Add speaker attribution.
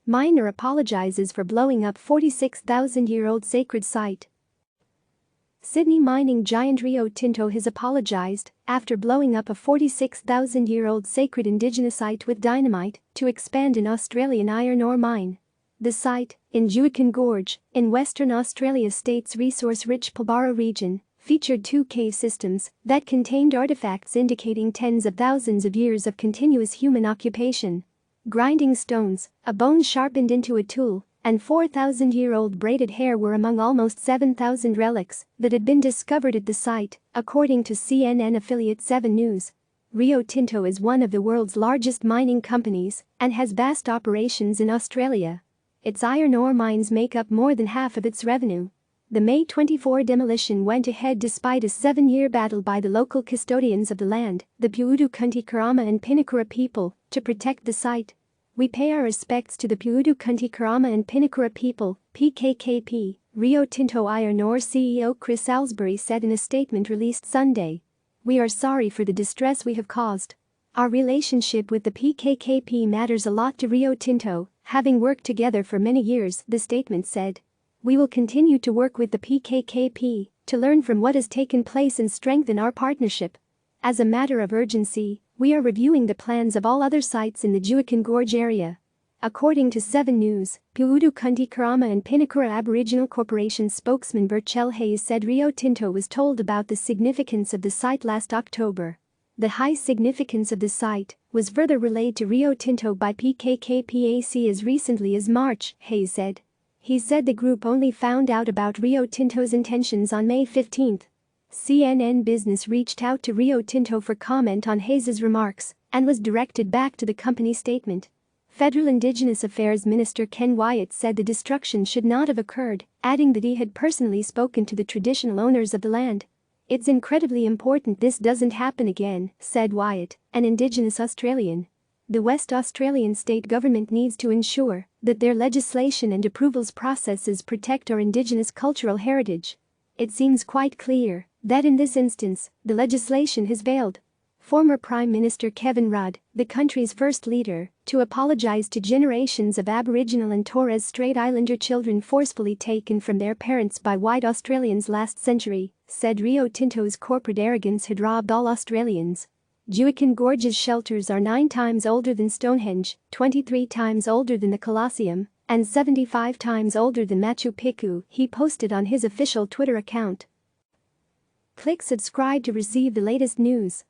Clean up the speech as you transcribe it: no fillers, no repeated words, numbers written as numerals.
Speaker 1: Miner apologizes for blowing up 46,000-year-old sacred site. Sydney mining giant Rio Tinto has apologized after blowing up a 46,000-year-old sacred indigenous site with dynamite to expand an Australian iron ore mine. The site, in Juukan Gorge, in Western Australia state's resource-rich Pilbara region, featured 2 cave systems that contained artifacts indicating tens of thousands of years of continuous human occupation. Grinding stones, a bone sharpened into a tool, and 4,000-year-old braided hair were among almost 7,000 relics that had been discovered at the site, according to CNN affiliate 7 News. Rio Tinto is one of the world's largest mining companies and has vast operations in Australia. Its iron ore mines make up more than half of its revenue. The May 24 demolition went ahead despite a 7-year battle by the local custodians of the land, the Puutu, Kunti, Kurrama and Pinikura people, to protect the site. We pay our respects to the Puutu, Kunti, Kurrama and Pinikura people, PKKP, Rio Tinto Iron Ore CEO Chris Salisbury said in a statement released Sunday. We are sorry for the distress we have caused. Our relationship with the PKKP matters a lot to Rio Tinto, having worked together for many years, the statement said. We will continue to work with the PKKP to learn from what has taken place and strengthen our partnership. As a matter of urgency, we are reviewing the plans of all other sites in the Juukan Gorge area. According to 7 News, Puutu, Kunti, Kurrama and Pinikura Aboriginal Corporation spokesman Burchell Hayes said Rio Tinto was told about the significance of the site last October. The high significance of the site was further relayed to Rio Tinto by PKKPAC as recently as March, Hayes said. He said the group only found out about Rio Tinto's intentions on May 15. CNN Business reached out to Rio Tinto for comment on Hayes' remarks and was directed back to the company statement. Federal Indigenous Affairs Minister Ken Wyatt said the destruction should not have occurred, adding that he had personally spoken to the traditional owners of the land. It's incredibly important this doesn't happen again, said Wyatt, an Indigenous Australian. The West Australian state government needs to ensure that their legislation and approvals processes protect our Indigenous cultural heritage. It seems quite clear that in this instance, the legislation has failed. Former Prime Minister Kevin Rudd, the country's first leader, to apologize to generations of Aboriginal and Torres Strait Islander children forcefully taken from their parents by white Australians last century, said Rio Tinto's corporate arrogance had robbed all Australians. Juukan Gorge's shelters are 9 times older than Stonehenge, 23 times older than the Colosseum, and 75 times older than Machu Picchu, he posted on his official Twitter account. Click subscribe to receive the latest news.